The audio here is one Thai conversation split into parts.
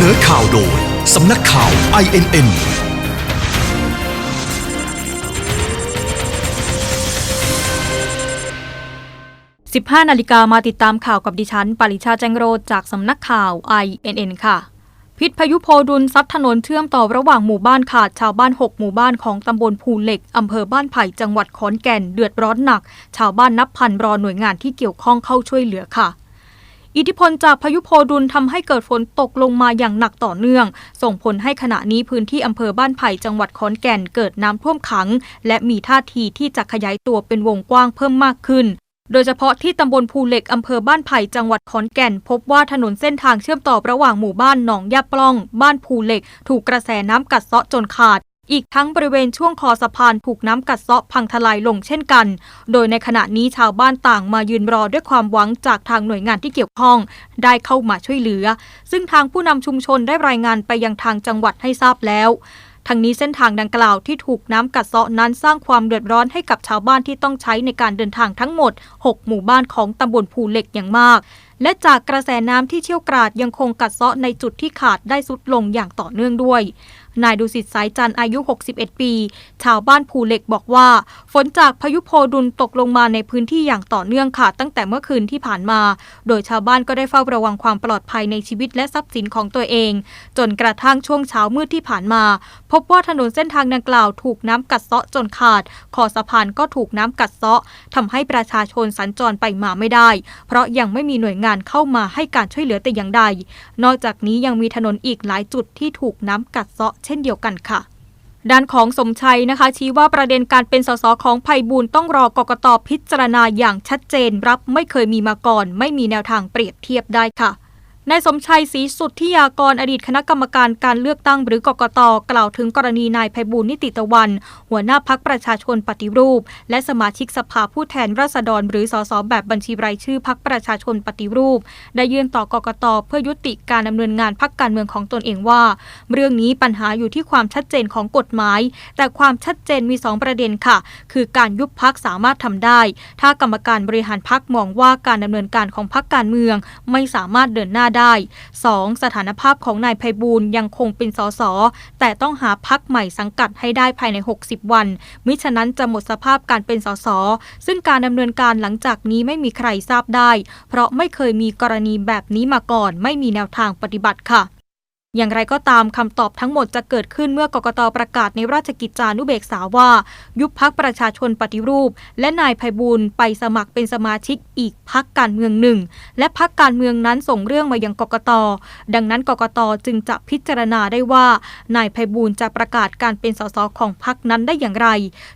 นอข่าวโดยสำนักข่าว INN 15 นาฬิกามาติดตามข่าวกับดิฉันปริชาแจ้งโรจน์จากสำนักข่าว INN ค่ะพิษพายุโพดุลซัดถนนเชื่อมต่อระหว่างหมู่บ้านขาดชาวบ้าน6หมู่บ้านของตำบลภูเหล็กอำเภอบ้านไผ่จังหวัดขอนแก่นเดือดร้อนหนักชาวบ้านนับพันรอหน่วยงานที่เกี่ยวข้องเข้าช่วยเหลือค่ะอิทธิพลจากพายุโพดุลทำให้เกิดฝนตกลงมาอย่างหนักต่อเนื่องส่งผลให้ขณะนี้พื้นที่อำเภอบ้านไผ่จังหวัดขอนแก่นเกิดน้ำท่วมขังและมีท่าทีที่จะขยายตัวเป็นวงกว้างเพิ่มมากขึ้นโดยเฉพาะที่ตำบลภูเหล็กอำเภอบ้านไผ่จังหวัดขอนแก่นพบว่าถนนเส้นทางเชื่อมต่อระหว่างหมู่บ้านหนองยาปล้องบ้านภูเหล็กถูกกระแสน้ำกัดเซาะจนขาดอีกทั้งบริเวณช่วงคอสะพานถูกน้ำกัดเซาะพังทลายลงเช่นกันโดยในขณะนี้ชาวบ้านต่างมายืนรอด้วยความหวังจากทางหน่วยงานที่เกี่ยวข้องได้เข้ามาช่วยเหลือซึ่งทางผู้นำชุมชนได้รายงานไปยังทางจังหวัดให้ทราบแล้วทั้งนี้เส้นทางดังกล่าวที่ถูกน้ำกัดเซาะนั้นสร้างความเดือดร้อนให้กับชาวบ้านที่ต้องใช้ในการเดินทางทั้งหมด6หมู่บ้านของตำบลภูเหล็กอย่างมากและจากกระแสน้ำที่เชี่ยวกราดยังคงกัดเซาะในจุดที่ขาดได้ทรุดลงอย่างต่อเนื่องด้วยนายดุสิตสายจันทร์อายุ61ปีชาวบ้านภูเหล็กบอกว่าฝนจากพายุโพดุลตกลงมาในพื้นที่อย่างต่อเนื่องค่ะตั้งแต่เมื่อคืนที่ผ่านมาโดยชาวบ้านก็ได้เฝ้าระวังความปลอดภัยในชีวิตและทรัพย์สินของตัวเองจนกระทั่งช่วงเช้ามืดที่ผ่านมาพบว่าถนนเส้นทางดังกล่าวถูกน้ำกัดเซาะจนขาดคอสะพานก็ถูกน้ำกัดเซาะทำให้ประชาชนสัญจรไปมาไม่ได้เพราะยังไม่มีหน่วยงานเข้ามาให้การช่วยเหลือแต่อย่างใดนอกจากนี้ยังมีถนนอีกหลายจุดที่ถูกน้ำกัดเซาะเช่นเดียวกันค่ะด้านของสมชัยนะคะชี้ว่าประเด็นการเป็นสสของไพบูลย์ต้องรอกกต.พิจารณาอย่างชัดเจนรับไม่เคยมีมาก่อนไม่มีแนวทางเปรียบเทียบได้ค่ะนายสมชัยศรีสุทธิยากรอดีตคณะกรรมการการเลือกตั้งหรือกกต.กล่าวถึงกรณีนายไพบูลย์นิติตะวันหัวหน้าพรรคประชาชนปฏิรูปและสมาชิกสภาผู้แทนราษฎรหรือสสแบบบัญชีรายชื่อพรรคประชาชนปฏิรูปได้ยื่นต่อกกต.เพื่อยุติการดำเนินงานพรรคการเมืองของตนเองว่าเรื่องนี้ปัญหาอยู่ที่ความชัดเจนของกฎหมายแต่ความชัดเจนมี2ประเด็นค่ะคือการยุบพรรคสามารถทำได้ถ้ากรรมการบริหารพรรคมองว่าการดำเนินการของพรรคการเมืองไม่สามารถเดินหน้าได้ 2. สถานภาพของนายไพบูลย์ยังคงเป็นสสแต่ต้องหาพรรคใหม่สังกัดให้ได้ภายใน60วันมิฉะนั้นจะหมดสภาพการเป็นสสซึ่งการดำเนินการหลังจากนี้ไม่มีใครทราบได้เพราะไม่เคยมีกรณีแบบนี้มาก่อนไม่มีแนวทางปฏิบัติค่ะอย่างไรก็ตามคำตอบทั้งหมดจะเกิดขึ้นเมื่อกกต.ประกาศในราชกิจจานุเบกษาว่ายุบพรรคประชาชนปฏิรูปและนายไพบูลย์ไปสมัครเป็นสมาชิกอีกพรรคการเมืองหนึ่งและพรรคการเมืองนั้นส่งเรื่องมายังกกต.ดังนั้นกกต.จึงจะพิจารณาได้ว่านายไพบูลย์จะประกาศการเป็นสสของพรรคนั้นได้อย่างไร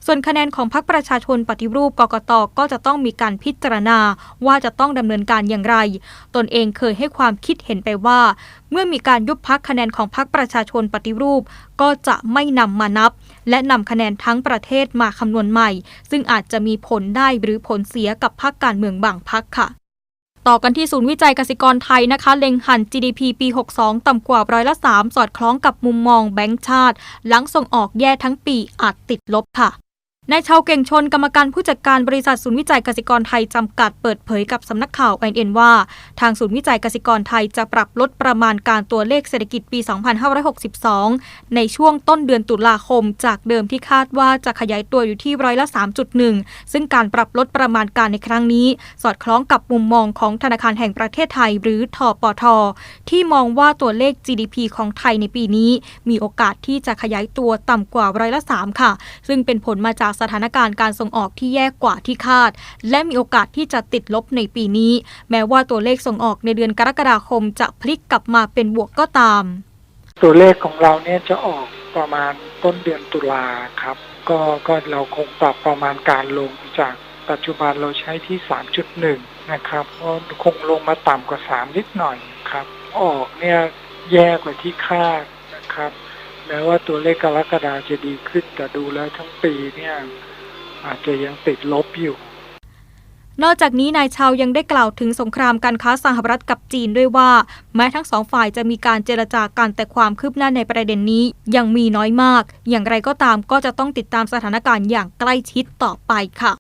ส่วนคะแนนของพรรคประชาชนปฏิรูปกกต.ก็จะต้องมีการพิจารณาว่าจะต้องดำเนินการอย่างไรตนเองเคยให้ความคิดเห็นไปว่าเมื่อมีการยุบพรรคคะแนนของพรรคประชาชนปฏิรูปก็จะไม่นำมานับและนำคะแนนทั้งประเทศมาคำนวณใหม่ซึ่งอาจจะมีผลได้หรือผลเสียกับพรรคการเมืองบางพรรคค่ะต่อกันที่ศูนย์วิจัยกสิกรไทยนะคะเล็งหั่น GDP ปี62ต่ำกว่า3%สอดคล้องกับมุมมองแบงก์ชาติหลังส่งออกแย่ทั้งปีอาจติดลบค่ะนายชาวเก่งชนกรรมการผู้จัดการบริษัทศูนย์วิจัยกสิกรไทยจำกัดเปิดเผยกับสำนักข่าว INN ว่าทางศูนย์วิจัยกสิกรไทยจะปรับลดประมาณการตัวเลขเศรษฐกิจปี2562ในช่วงต้นเดือนตุลาคมจากเดิมที่คาดว่าจะขยายตัวอยู่ที่3.1%ซึ่งการปรับลดประมาณการในครั้งนี้สอดคล้องกับมุมมองของธนาคารแห่งประเทศไทยหรือธปท.ที่มองว่าตัวเลข GDP ของไทยในปีนี้มีโอกาสที่จะขยายตัวต่ำกว่า3%ค่ะซึ่งเป็นผลมาจากสถานการณ์การส่งออกที่แย่กว่าที่คาดและมีโอกาสที่จะติดลบในปีนี้แม้ว่าตัวเลขส่งออกในเดือนกรกฎาคมจะพลิกกลับมาเป็นบวกก็ตามตัวเลขของเราเนี่ยจะออกประมาณต้นเดือนตุลาครับก็เราคงปรับประมาณการลงจากปัจจุบันเราใช้ที่ 3.1 นะครับก็คงลงมาต่ำกว่า3นิดหน่อยครับออกเนี่ยแย่กว่าที่คาดนะครับแม้ว่าตัวเลขกรกฎาคมจะดีขึ้นแต่ดูแล้วทั้งปีเนี่ยอาจจะยังติดลบอยู่นอกจากนี้นายชาวยังได้กล่าวถึงสงครามการค้าสหรัฐกับจีนด้วยว่าแม้ทั้งสองฝ่ายจะมีการเจรจากันแต่ความคืบหน้าในประเด็นนี้ยังมีน้อยมากอย่างไรก็ตามก็จะต้องติดตามสถานการณ์อย่างใกล้ชิดต่อไปค่ะ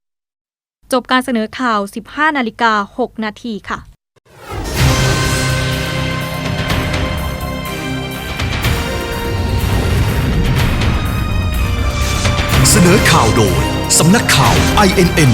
จบการเสนอข่าว 15:06 นาทีค่ะ เสนอข่าวโดย สำนักข่าว INN